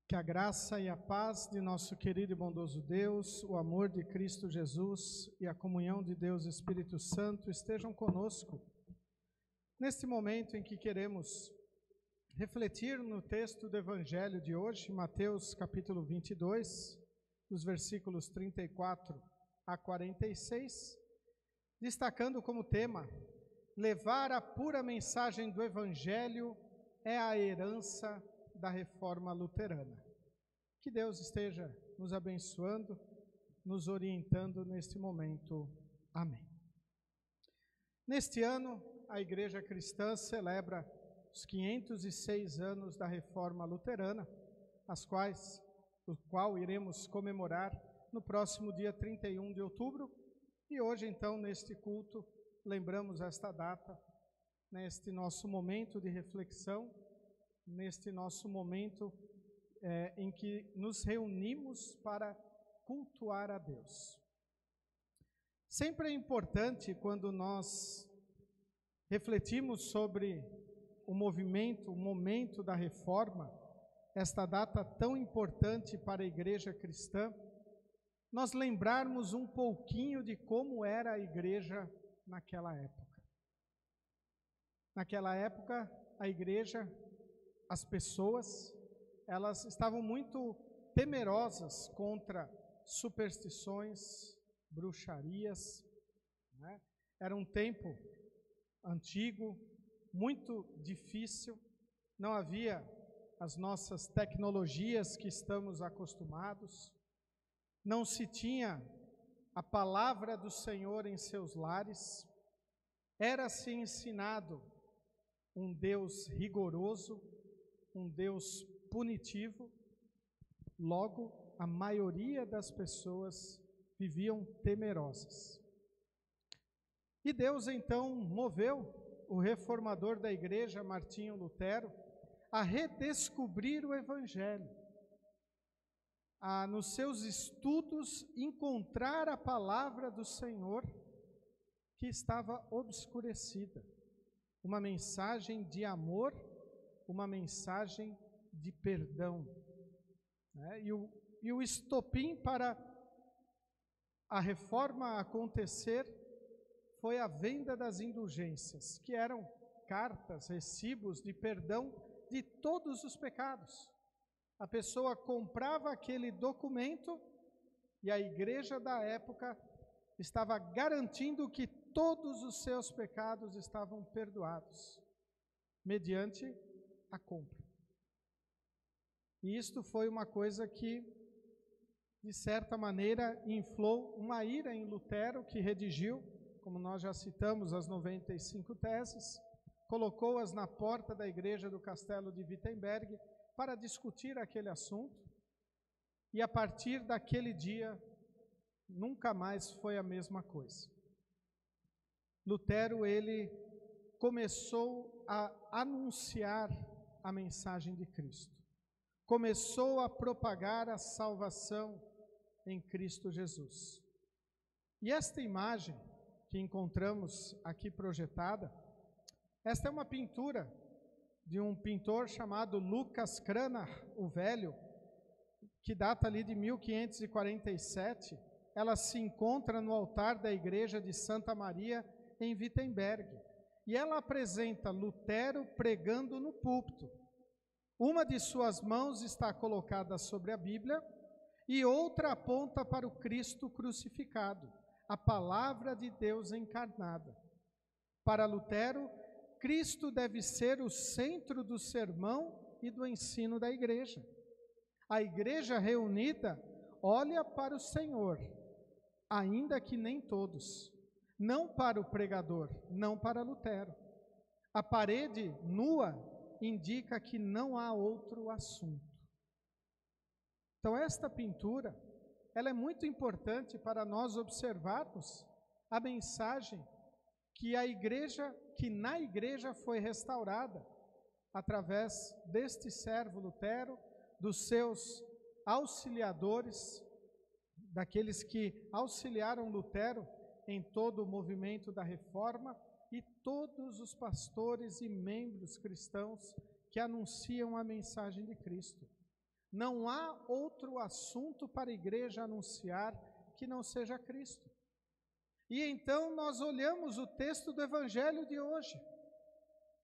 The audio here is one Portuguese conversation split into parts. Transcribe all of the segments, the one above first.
Que a graça e a paz de nosso querido e bondoso Deus, o amor de Cristo Jesus e a comunhão de Deus Espírito Santo estejam conosco neste momento em que queremos refletir no texto do Evangelho de hoje, Mateus capítulo 22, dos versículos 34 a 46, destacando como tema: levar a pura mensagem do Evangelho é a herança da reforma luterana. Que Deus esteja nos abençoando, nos orientando neste momento. Amém. Neste ano, a Igreja Cristã celebra os 506 anos da reforma luterana, o qual iremos comemorar no próximo dia 31 de outubro. E hoje, então, neste culto, lembramos esta data, neste nosso momento de reflexão, neste nosso momento em que nos reunimos para cultuar a Deus. Sempre é importante, quando nós refletimos sobre o momento da reforma, esta data tão importante para a Igreja Cristã, nós lembrarmos um pouquinho de como era a Igreja naquela época. Naquela época, a Igreja, as pessoas, elas estavam muito temerosas contra superstições, bruxarias, né? Era um tempo antigo, muito difícil, não havia as nossas tecnologias que estamos acostumados, não se tinha a palavra do Senhor em seus lares, era-se ensinado um Deus rigoroso, um Deus punitivo. Logo, a maioria das pessoas viviam temerosas. E Deus então moveu o reformador da igreja, Martinho Lutero, a redescobrir o Evangelho, a, nos seus estudos, encontrar a palavra do Senhor que estava obscurecida. Uma mensagem de amor, uma mensagem de perdão, né? E o estopim para a reforma acontecer foi a venda das indulgências, que eram cartas, recibos de perdão de todos os pecados. A pessoa comprava aquele documento e a igreja da época estava garantindo que todos os seus pecados estavam perdoados, mediante a compra. E isto foi uma coisa que, de certa maneira, inflou uma ira em Lutero, que redigiu, como nós já citamos, as 95 teses, colocou-as na porta da igreja do castelo de Wittenberg para discutir aquele assunto, e a partir daquele dia, nunca mais foi a mesma coisa. Lutero, ele começou a anunciar a mensagem de Cristo. Começou a propagar a salvação em Cristo Jesus. E esta imagem que encontramos aqui projetada, esta é uma pintura de um pintor chamado Lucas Cranach, o Velho, que data ali de 1547. Ela se encontra no altar da igreja de Santa Maria, em Wittenberg. E ela apresenta Lutero pregando no púlpito. Uma de suas mãos está colocada sobre a Bíblia e outra aponta para o Cristo crucificado, a palavra de Deus encarnada. Para Lutero, Cristo deve ser o centro do sermão e do ensino da igreja. A igreja reunida olha para o Senhor, ainda que nem todos, não para o pregador, não para Lutero. A parede nua indica que não há outro assunto. Então, esta pintura, ela é muito importante para nós observarmos a mensagem que na igreja foi restaurada através deste servo Lutero, dos seus auxiliadores, daqueles que auxiliaram Lutero em todo o movimento da reforma, e todos os pastores e membros cristãos que anunciam a mensagem de Cristo. Não há outro assunto para a igreja anunciar que não seja Cristo. E então nós olhamos o texto do Evangelho de hoje,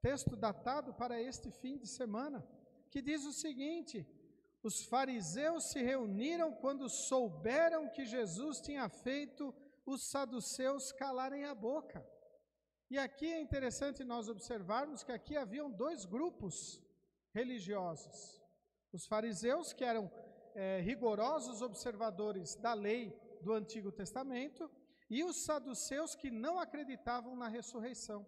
texto datado para este fim de semana, que diz o seguinte: os fariseus se reuniram quando souberam que Jesus tinha feito os saduceus calarem a boca. E aqui é interessante nós observarmos que aqui haviam dois grupos religiosos. Os fariseus, que eram rigorosos observadores da lei do Antigo Testamento, e os saduceus, que não acreditavam na ressurreição.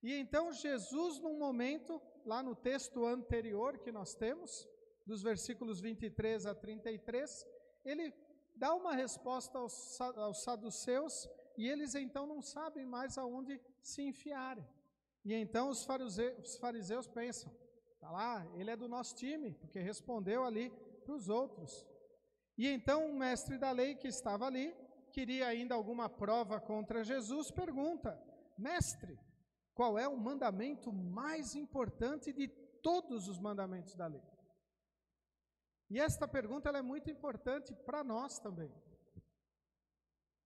E então Jesus, num momento, lá no texto anterior que nós temos, dos versículos 23 a 33, ele dá uma resposta aos saduceus, e eles então não sabem mais aonde se enfiarem. E então os fariseus pensam, tá lá, ele é do nosso time, porque respondeu ali para os outros. E então o mestre da lei que estava ali, queria ainda alguma prova contra Jesus, pergunta: mestre, qual é o mandamento mais importante de todos os mandamentos da lei? E esta pergunta ela é muito importante para nós também.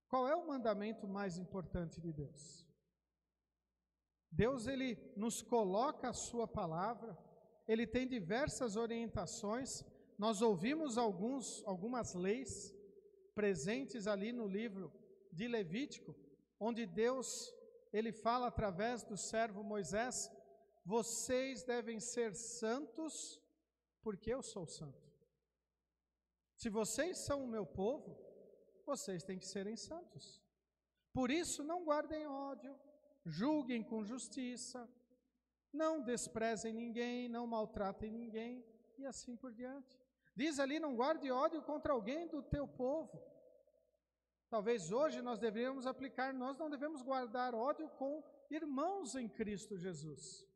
Qual é o mandamento mais importante de Deus? Deus, ele nos coloca a sua palavra, ele tem diversas orientações. Nós ouvimos algumas leis presentes ali no livro de Levítico, onde Deus, ele fala através do servo Moisés: vocês devem ser santos, porque eu sou santo. Se vocês são o meu povo, vocês têm que serem santos. Por isso, não guardem ódio, julguem com justiça, não desprezem ninguém, não maltratem ninguém, e assim por diante. Diz ali: não guarde ódio contra alguém do teu povo. Talvez hoje nós deveríamos aplicar: nós não devemos guardar ódio com irmãos em Cristo Jesus.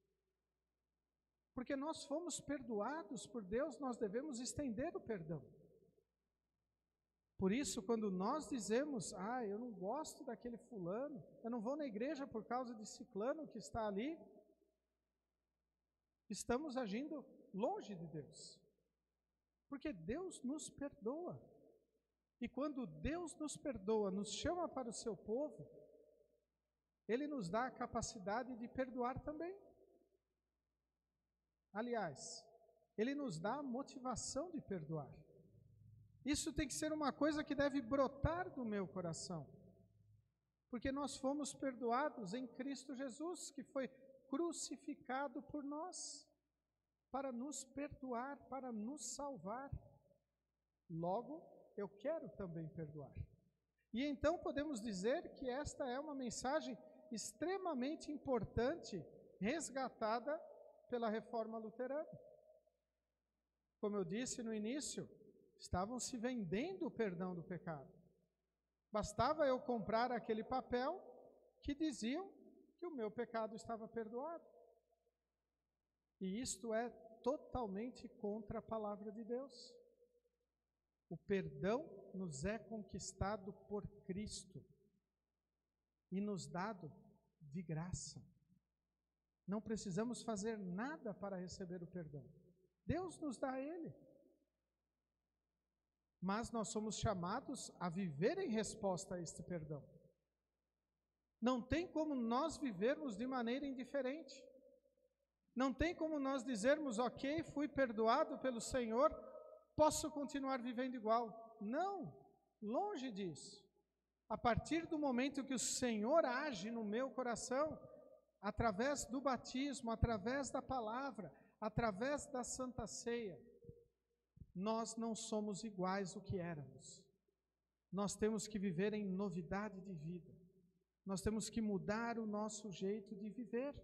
Porque nós fomos perdoados por Deus, nós devemos estender o perdão. Por isso, quando nós dizemos: eu não gosto daquele fulano, eu não vou na igreja por causa de ciclano que está ali, estamos agindo longe de Deus. Porque Deus nos perdoa. E quando Deus nos perdoa, nos chama para o seu povo, Ele nos dá a capacidade de perdoar também. Aliás, Ele nos dá a motivação de perdoar. Isso tem que ser uma coisa que deve brotar do meu coração. Porque nós fomos perdoados em Cristo Jesus, que foi crucificado por nós, para nos perdoar, para nos salvar. Logo, eu quero também perdoar. E então podemos dizer que esta é uma mensagem extremamente importante, resgatada pela Reforma Luterana. Como eu disse no início, estavam se vendendo o perdão do pecado. Bastava eu comprar aquele papel que diziam que o meu pecado estava perdoado. E isto é totalmente contra a palavra de Deus. O perdão nos é conquistado por Cristo e nos dado de graça. Não precisamos fazer nada para receber o perdão. Deus nos dá ele. Mas nós somos chamados a viver em resposta a este perdão. Não tem como nós vivermos de maneira indiferente. Não tem como nós dizermos: ok, fui perdoado pelo Senhor, posso continuar vivendo igual. Não, longe disso. A partir do momento que o Senhor age no meu coração, através do batismo, através da palavra, através da Santa Ceia, nós não somos iguais ao que éramos. Nós temos que viver em novidade de vida. Nós temos que mudar o nosso jeito de viver.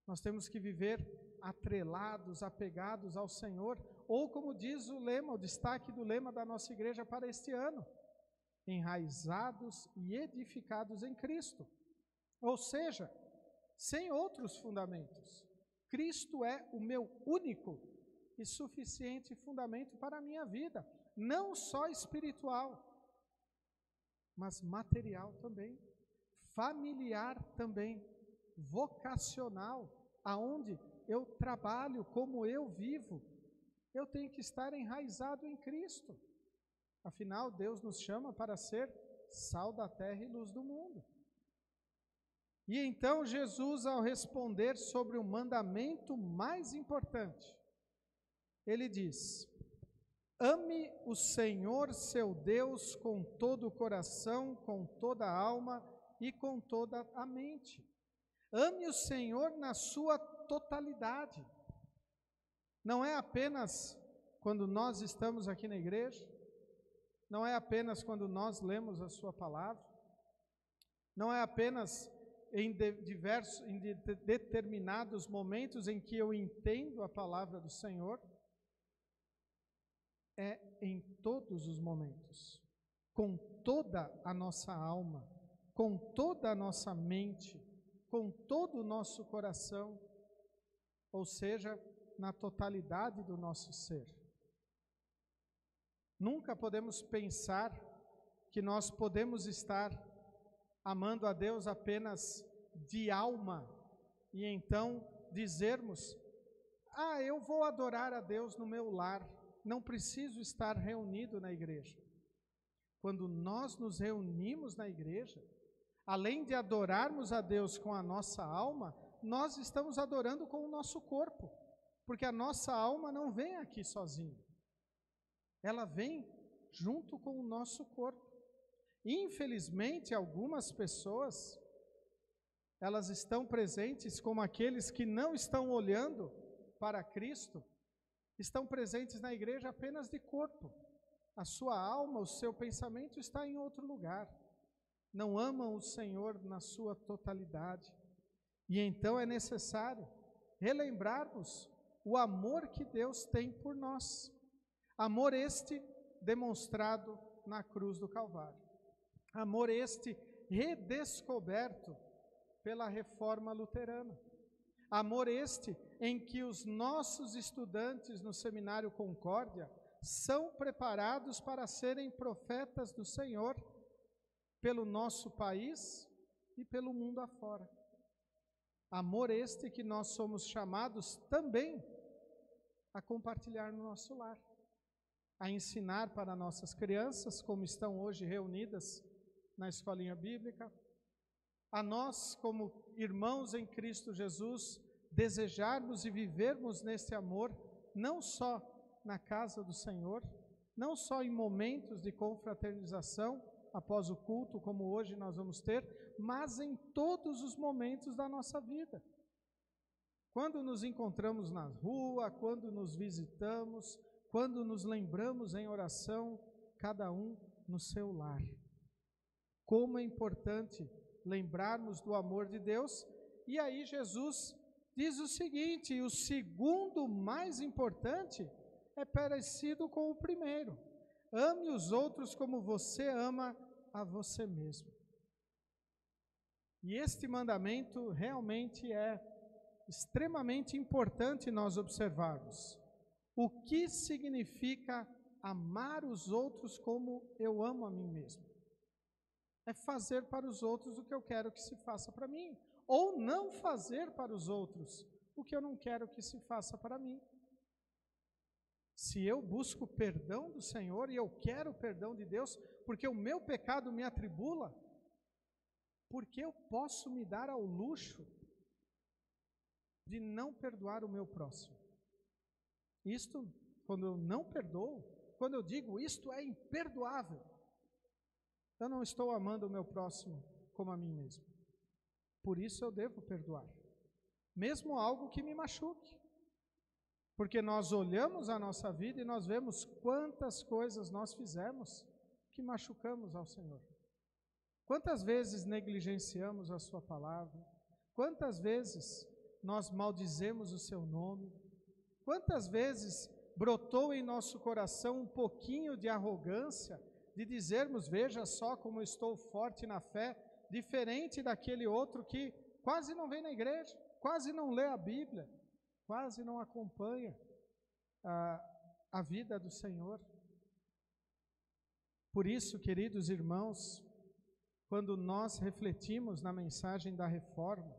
Nós temos que viver atrelados, apegados ao Senhor, ou como diz o lema, o destaque do lema da nossa igreja para este ano: enraizados e edificados em Cristo. Ou seja, sem outros fundamentos. Cristo é o meu único e suficiente fundamento para a minha vida, não só espiritual, mas material também, familiar também, vocacional, aonde eu trabalho, como eu vivo, Eu tenho que estar enraizado em Cristo. Afinal, Deus nos chama para ser sal da terra e luz do mundo. E então Jesus, ao responder sobre o mandamento mais importante, ele diz: ame o Senhor seu Deus com todo o coração, com toda a alma e com toda a mente. Ame o Senhor na sua totalidade. Não é apenas quando nós estamos aqui na igreja, não é apenas quando nós lemos a sua palavra, não é apenas em determinados momentos em que eu entendo a palavra do Senhor, é em todos os momentos, com toda a nossa alma, com toda a nossa mente, com todo o nosso coração, ou seja, na totalidade do nosso ser. Nunca podemos pensar que nós podemos estar amando a Deus apenas de alma e então dizermos: eu vou adorar a Deus no meu lar, não preciso estar reunido na igreja. Quando nós nos reunimos na igreja, além de adorarmos a Deus com a nossa alma, nós estamos adorando com o nosso corpo, porque a nossa alma não vem aqui sozinha. Ela vem junto com o nosso corpo. Infelizmente, algumas pessoas, elas estão presentes como aqueles que não estão olhando para Cristo, estão presentes na igreja apenas de corpo. A sua alma, o seu pensamento está em outro lugar. Não amam o Senhor na sua totalidade. E então é necessário relembrarmos o amor que Deus tem por nós. Amor este demonstrado na cruz do Calvário. Amor este redescoberto pela reforma luterana. Amor este em que os nossos estudantes no Seminário Concórdia são preparados para serem profetas do Senhor pelo nosso país e pelo mundo afora. Amor este que nós somos chamados também a compartilhar no nosso lar, a ensinar para nossas crianças, como estão hoje reunidas na escolinha bíblica, a nós, como irmãos em Cristo Jesus, desejarmos e vivermos nesse amor, não só na casa do Senhor, não só em momentos de confraternização, após o culto, como hoje nós vamos ter, mas em todos os momentos da nossa vida. Quando nos encontramos na rua, quando nos visitamos, quando nos lembramos em oração, cada um no seu lar. Como é importante lembrarmos do amor de Deus. E aí Jesus diz o seguinte: o segundo mais importante é parecido com o primeiro. Ame os outros como você ama a você mesmo. E este mandamento realmente é extremamente importante nós observarmos. O que significa amar os outros como eu amo a mim mesmo? É fazer para os outros o que eu quero que se faça para mim, ou não fazer para os outros o que eu não quero que se faça para mim. Se eu busco perdão do Senhor e eu quero o perdão de Deus, porque o meu pecado me atribula, porque eu posso me dar ao luxo de não perdoar o meu próximo? Isto, quando eu não perdoo, quando eu digo isto é imperdoável, eu não estou amando o meu próximo como a mim mesmo. Por isso eu devo perdoar, mesmo algo que me machuque. Porque nós olhamos a nossa vida e nós vemos quantas coisas nós fizemos que machucamos ao Senhor. Quantas vezes negligenciamos a sua palavra? Quantas vezes nós maldizemos o seu nome? Quantas vezes brotou em nosso coração um pouquinho de arrogância, de dizermos: veja só como eu estou forte na fé, diferente daquele outro que quase não vem na igreja, quase não lê a Bíblia, quase não acompanha a vida do Senhor. Por isso, queridos irmãos, quando nós refletimos na mensagem da reforma,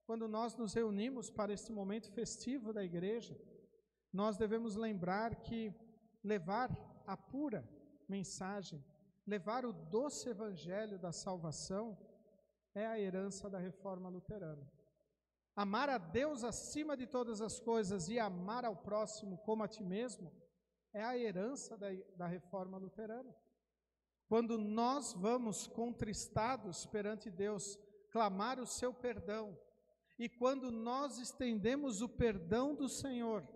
quando nós nos reunimos para este momento festivo da igreja, nós devemos lembrar que levar a pura mensagem, levar o doce evangelho da salvação é a herança da reforma luterana. Amar a Deus acima de todas as coisas e amar ao próximo como a ti mesmo é a herança da reforma luterana. Quando nós vamos contristados perante Deus clamar o seu perdão, e quando nós estendemos o perdão do Senhor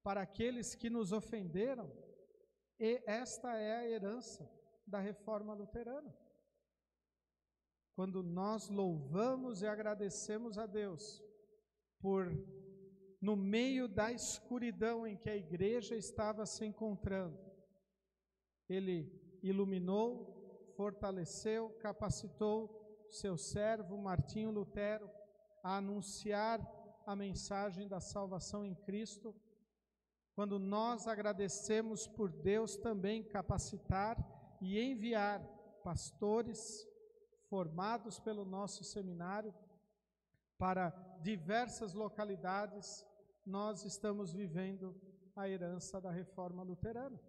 para aqueles que nos ofenderam, e esta é a herança da reforma luterana. Quando nós louvamos e agradecemos a Deus por, no meio da escuridão em que a igreja estava se encontrando, Ele iluminou, fortaleceu, capacitou seu servo Martinho Lutero a anunciar a mensagem da salvação em Cristo. Quando nós agradecemos por Deus também capacitar e enviar pastores formados pelo nosso seminário para diversas localidades, nós estamos vivendo a herança da reforma luterana.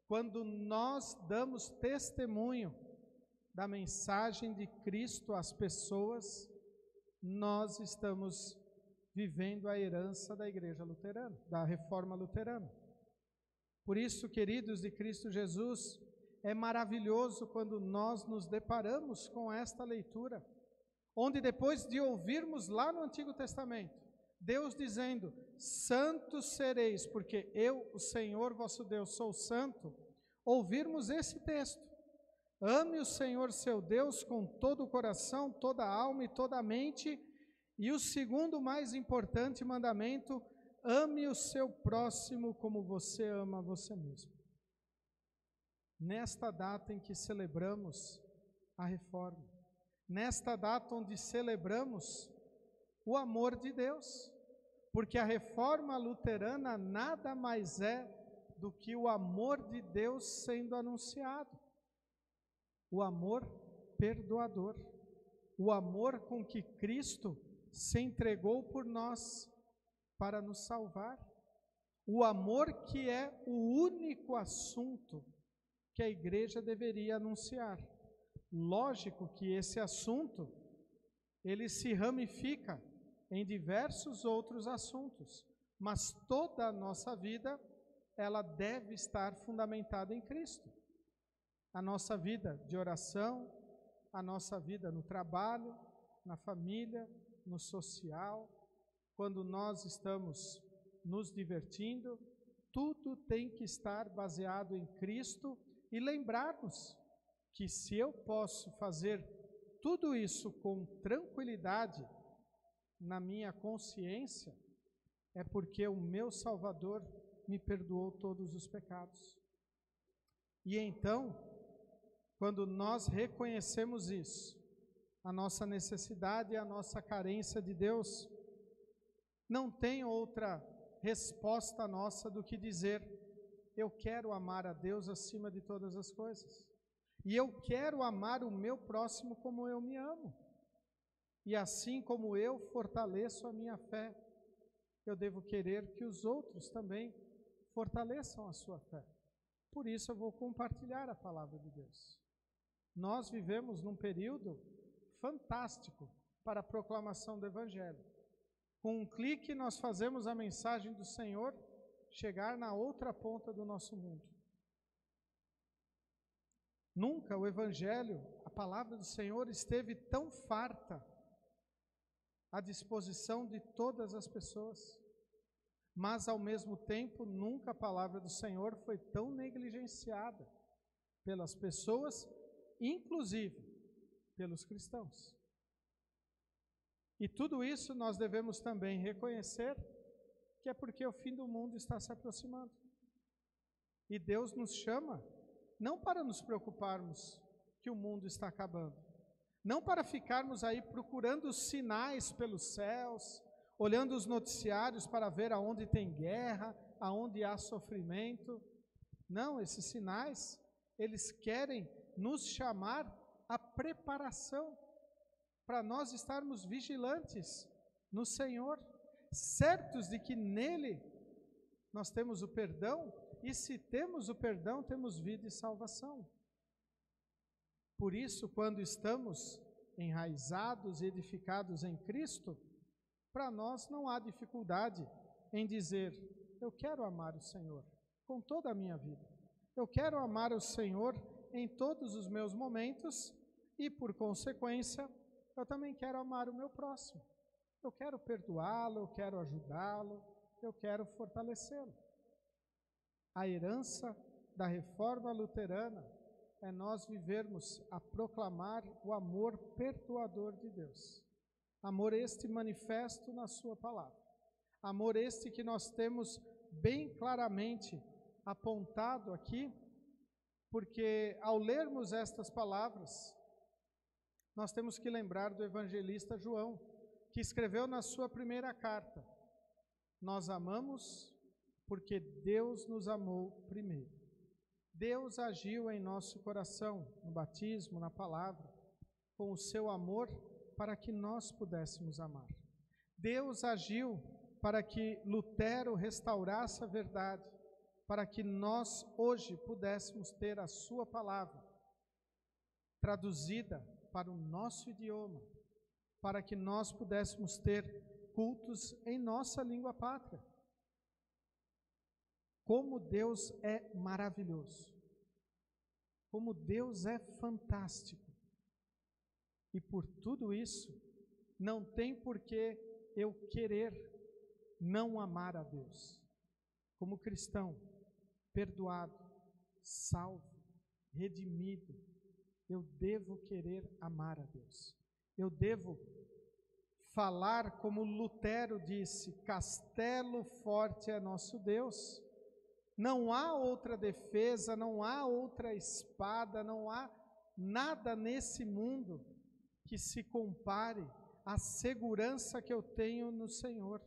Quando nós damos testemunho da mensagem de Cristo às pessoas, nós estamos vivendo a herança da igreja luterana, da reforma luterana. Por isso, queridos de Cristo Jesus, é maravilhoso quando nós nos deparamos com esta leitura, onde depois de ouvirmos lá no Antigo Testamento, Deus dizendo, santos sereis, porque eu, o Senhor vosso Deus, sou santo, ouvirmos esse texto, ame o Senhor seu Deus com todo o coração, toda a alma e toda a mente, e o segundo mais importante mandamento, ame o seu próximo como você ama você mesmo. Nesta data em que celebramos a reforma, nesta data onde celebramos o amor de Deus, porque a reforma luterana nada mais é do que o amor de Deus sendo anunciado, o amor perdoador, o amor com que Cristo se entregou por nós para nos salvar, o amor que é o único assunto que a igreja deveria anunciar. Lógico que esse assunto, ele se ramifica em diversos outros assuntos, mas toda a nossa vida, ela deve estar fundamentada em Cristo. A nossa vida de oração, a nossa vida no trabalho, na família, no social, quando nós estamos nos divertindo, tudo tem que estar baseado em Cristo e lembrarmos que se eu posso fazer tudo isso com tranquilidade na minha consciência, é porque o meu Salvador me perdoou todos os pecados. E então, quando nós reconhecemos isso, a nossa necessidade e a nossa carência de Deus, não tem outra resposta nossa do que dizer, eu quero amar a Deus acima de todas as coisas. E eu quero amar o meu próximo como eu me amo. E assim como eu fortaleço a minha fé, eu devo querer que os outros também fortaleçam a sua fé. Por isso eu vou compartilhar a palavra de Deus. Nós vivemos num período fantástico para a proclamação do Evangelho. Com um clique nós fazemos a mensagem do Senhor chegar na outra ponta do nosso mundo. Nunca o Evangelho, a palavra do Senhor, esteve tão farta à disposição de todas as pessoas. Mas, ao mesmo tempo, nunca a palavra do Senhor foi tão negligenciada pelas pessoas, inclusive pelos cristãos. E tudo isso nós devemos também reconhecer que é porque o fim do mundo está se aproximando. E Deus nos chama não para nos preocuparmos que o mundo está acabando, não para ficarmos aí procurando sinais pelos céus, olhando os noticiários para ver aonde tem guerra, aonde há sofrimento. Não, esses sinais, eles querem nos chamar à preparação, para nós estarmos vigilantes no Senhor, certos de que nele nós temos o perdão, e se temos o perdão, temos vida e salvação. Por isso, quando estamos enraizados e edificados em Cristo, para nós não há dificuldade em dizer: eu quero amar o Senhor com toda a minha vida. Eu quero amar o Senhor em todos os meus momentos e, por consequência, eu também quero amar o meu próximo. Eu quero perdoá-lo, eu quero ajudá-lo, eu quero fortalecê-lo. A herança da reforma luterana é nós vivermos a proclamar o amor perdoador de Deus. Amor este manifesto na sua palavra. Amor este que nós temos bem claramente apontado aqui, porque ao lermos estas palavras, nós temos que lembrar do evangelista João, que escreveu na sua primeira carta: nós amamos porque Deus nos amou primeiro. Deus agiu em nosso coração, no batismo, na palavra, com o seu amor para que nós pudéssemos amar. Deus agiu para que Lutero restaurasse a verdade, para que nós hoje pudéssemos ter a sua palavra traduzida para o nosso idioma, para que nós pudéssemos ter cultos em nossa língua pátria. Como Deus é maravilhoso, como Deus é fantástico. E por tudo isso, não tem por que eu querer não amar a Deus. Como cristão, perdoado, salvo, redimido, eu devo querer amar a Deus. Eu devo falar como Lutero disse: castelo forte é nosso Deus. Não há outra defesa, não há outra espada, não há nada nesse mundo que se compare à segurança que eu tenho no Senhor.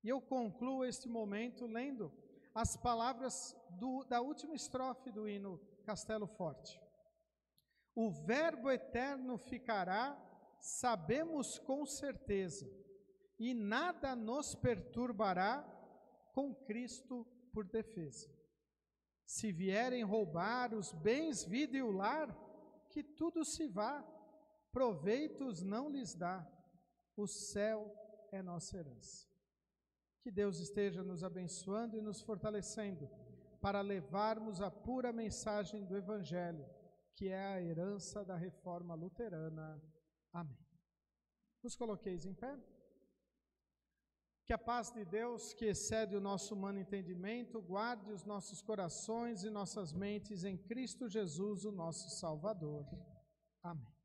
E eu concluo este momento lendo as palavras da última estrofe do hino Castelo Forte. O Verbo eterno ficará, sabemos com certeza, e nada nos perturbará, com Cristo por defesa. Se vierem roubar os bens, vida e o lar, que tudo se vá, proveitos não lhes dá, o céu é nossa herança. Que Deus esteja nos abençoando e nos fortalecendo para levarmos a pura mensagem do Evangelho, que é a herança da reforma luterana. Amém. Nos coloqueis em pé. Que a paz de Deus, que excede o nosso humano entendimento, guarde os nossos corações e nossas mentes em Cristo Jesus, o nosso Salvador. Amém.